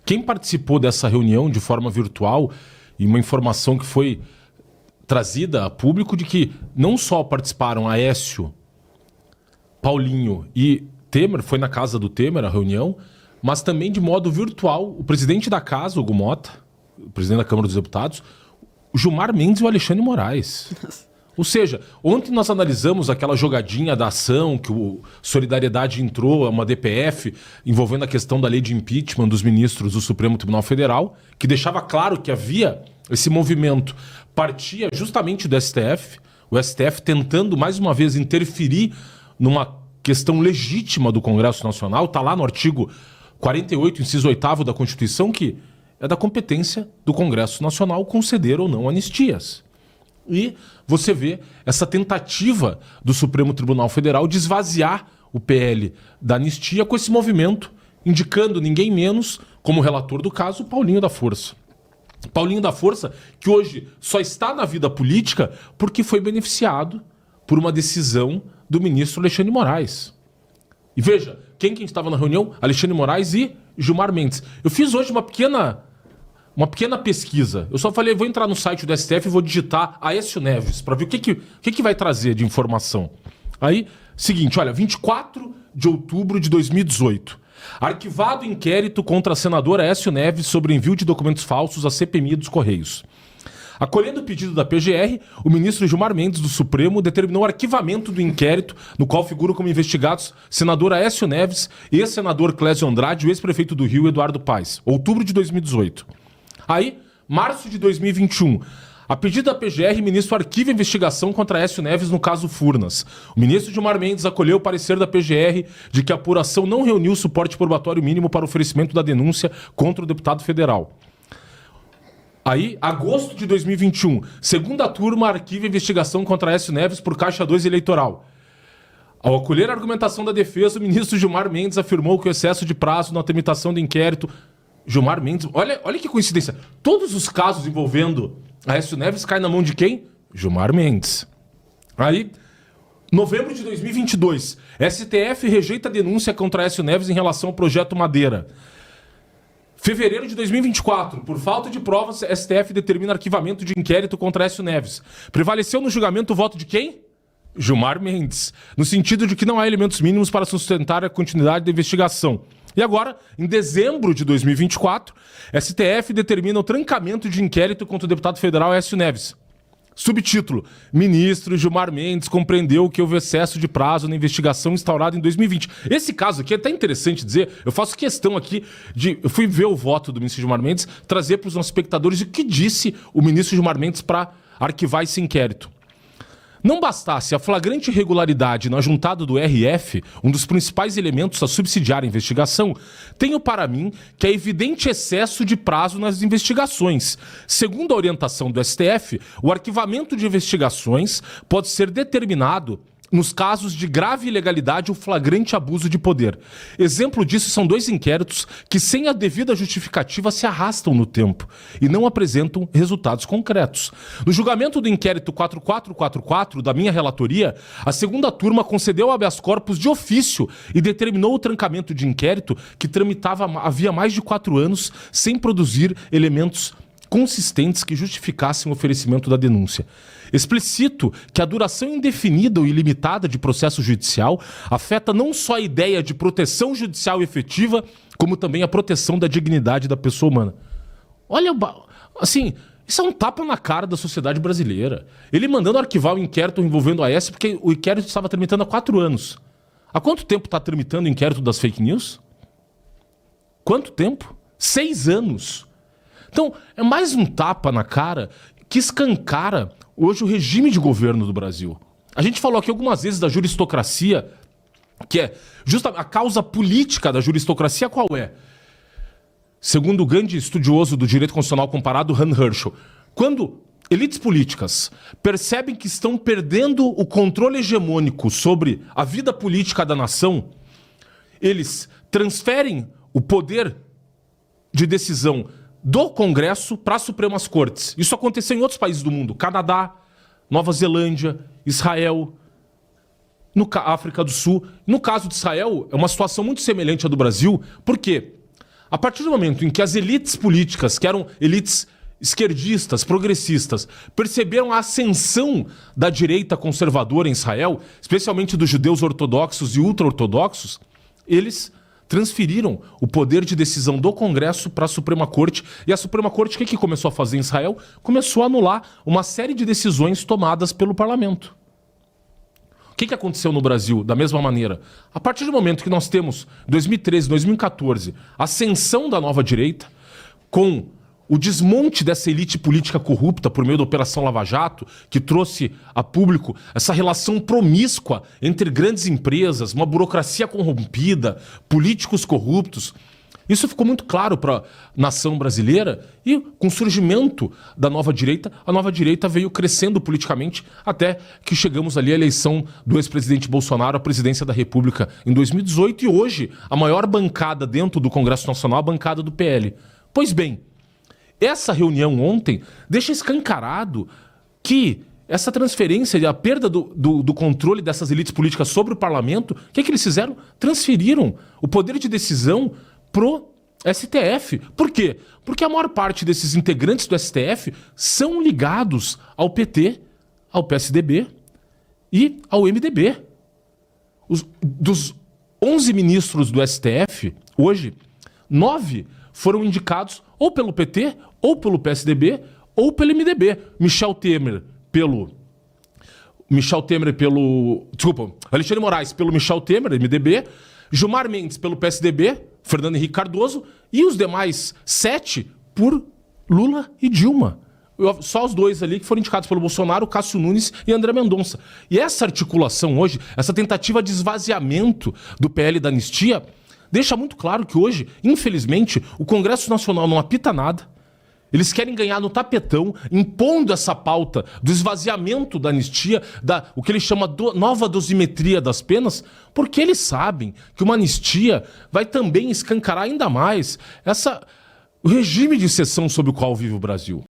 quem participou dessa reunião de forma virtual e uma informação que foi trazida a público de que não só participaram Aécio, Paulinho e Temer, foi na casa do Temer a reunião, mas também de modo virtual o presidente da casa, Hugo Mota, o presidente da Câmara dos Deputados, o Gilmar Mendes e o Alexandre Moraes. Ou seja, ontem nós analisamos aquela jogadinha da ação que o Solidariedade entrou, uma DPF, envolvendo a questão da lei de impeachment dos ministros do Supremo Tribunal Federal, que deixava claro que havia esse movimento, partia justamente do STF, o STF tentando mais uma vez interferir numa questão legítima do Congresso Nacional, está lá no artigo 48, inciso 8º da Constituição, que é da competência do Congresso Nacional conceder ou não anistias. E você vê essa tentativa do Supremo Tribunal Federal de esvaziar o PL da anistia com esse movimento, indicando ninguém menos, como relator do caso, Paulinho da Força. Paulinho da Força, que hoje só está na vida política porque foi beneficiado por uma decisão do ministro Alexandre Moraes. E veja, quem estava na reunião? Alexandre Moraes e Gilmar Mendes. Eu fiz hoje uma pequena pesquisa. Eu só falei, vou entrar no site do STF e vou digitar Aécio Neves para ver o que vai trazer de informação. Aí, seguinte, olha, 24 de outubro de 2018. Arquivado inquérito contra a senadora Aécio Neves sobre envio de documentos falsos à CPMI dos Correios. Acolhendo o pedido da PGR, o ministro Gilmar Mendes do Supremo determinou o arquivamento do inquérito, no qual figuram como investigados senador Aécio Neves, ex-senador Clésio Andrade e o ex-prefeito do Rio, Eduardo Paes. Outubro de 2018. Aí, março de 2021, a pedido da PGR, o ministro arquiva a investigação contra Aécio Neves no caso Furnas. O ministro Gilmar Mendes acolheu o parecer da PGR de que a apuração não reuniu o suporte probatório mínimo para o oferecimento da denúncia contra o deputado federal. Aí, agosto de 2021, segunda turma arquiva a investigação contra Aécio Neves por Caixa 2 eleitoral. Ao acolher a argumentação da defesa, o ministro Gilmar Mendes afirmou que o excesso de prazo na tramitação do inquérito... Gilmar Mendes, olha que coincidência. Todos os casos envolvendo Aécio Neves caem na mão de quem? Gilmar Mendes. Aí, novembro de 2022, STF rejeita a denúncia contra Aécio Neves em relação ao projeto Madeira. Fevereiro de 2024, por falta de provas, STF determina arquivamento de inquérito contra Aécio Neves. Prevaleceu no julgamento o voto de quem? Gilmar Mendes, no sentido de que não há elementos mínimos para sustentar a continuidade da investigação. E agora, em dezembro de 2024, STF determina o trancamento de inquérito contra o deputado federal Aécio Neves. Subtítulo: Ministro Gilmar Mendes compreendeu que houve excesso de prazo na investigação instaurada em 2020. Esse caso aqui é até interessante dizer, eu faço questão aqui eu fui ver o voto do ministro Gilmar Mendes, trazer para os nossos espectadores o que disse o ministro Gilmar Mendes para arquivar esse inquérito. Não bastasse a flagrante irregularidade na juntada do RF, um dos principais elementos a subsidiar a investigação, tenho para mim que é evidente excesso de prazo nas investigações. Segundo a orientação do STF, o arquivamento de investigações pode ser determinado nos casos de grave ilegalidade ou flagrante abuso de poder. Exemplo disso são 2 inquéritos que, sem a devida justificativa, se arrastam no tempo e não apresentam resultados concretos. No julgamento do inquérito 4444 da minha relatoria, a segunda turma concedeu habeas corpus de ofício e determinou o trancamento de inquérito que tramitava havia mais de 4 anos sem produzir elementos consistentes que justificassem o oferecimento da denúncia. Explicito que a duração indefinida ou ilimitada de processo judicial afeta não só a ideia de proteção judicial efetiva, como também a proteção da dignidade da pessoa humana. Olha, assim, isso é um tapa na cara da sociedade brasileira. Ele mandando arquivar o inquérito envolvendo a Aécio porque o inquérito estava tramitando há 4 anos. Há quanto tempo está tramitando o inquérito das fake news? Quanto tempo? 6 anos. Então, é mais um tapa na cara que escancara hoje o regime de governo do Brasil. A gente falou aqui algumas vezes da juristocracia, que é justa a causa política da juristocracia, qual é? Segundo o grande estudioso do direito constitucional comparado, Han Herschel, quando elites políticas percebem que estão perdendo o controle hegemônico sobre a vida política da nação, eles transferem o poder de decisão do Congresso para as Supremas Cortes. Isso aconteceu em outros países do mundo. Canadá, Nova Zelândia, Israel, África do Sul. No caso de Israel, é uma situação muito semelhante à do Brasil. Por quê? A partir do momento em que as elites políticas, que eram elites esquerdistas, progressistas, perceberam a ascensão da direita conservadora em Israel, especialmente dos judeus ortodoxos e ultra-ortodoxos, eles transferiram o poder de decisão do Congresso para a Suprema Corte. E a Suprema Corte, o que começou a fazer em Israel? Começou a anular uma série de decisões tomadas pelo parlamento. O que aconteceu no Brasil da mesma maneira? A partir do momento que nós temos, 2013, 2014, a ascensão da nova direita, com o desmonte dessa elite política corrupta por meio da Operação Lava Jato, que trouxe a público essa relação promíscua entre grandes empresas, uma burocracia corrompida, políticos corruptos. Isso ficou muito claro para a nação brasileira e, com o surgimento da nova direita, a nova direita veio crescendo politicamente até que chegamos ali à eleição do ex-presidente Bolsonaro à presidência da República em 2018 e hoje a maior bancada dentro do Congresso Nacional, a bancada do PL. Pois bem, essa reunião ontem deixa escancarado que essa transferência e a perda do controle dessas elites políticas sobre o parlamento, o que eles fizeram? Transferiram o poder de decisão pro STF. Por quê? Porque a maior parte desses integrantes do STF são ligados ao PT, ao PSDB e ao MDB. Dos 11 ministros do STF, hoje, 9 foram indicados ou pelo PT, ou pelo PSDB, ou pelo MDB. Alexandre Moraes pelo Michel Temer, MDB, Gilmar Mendes pelo PSDB, Fernando Henrique Cardoso, e os demais 7 por Lula e Dilma. Só os 2 ali que foram indicados pelo Bolsonaro, Cássio Nunes e André Mendonça. E essa articulação hoje, essa tentativa de esvaziamento do PL da anistia, deixa muito claro que hoje, infelizmente, o Congresso Nacional não apita nada. Eles querem ganhar no tapetão, impondo essa pauta do esvaziamento da anistia, o que eles chamam de nova dosimetria das penas, porque eles sabem que uma anistia vai também escancarar ainda mais o regime de exceção sob o qual vive o Brasil.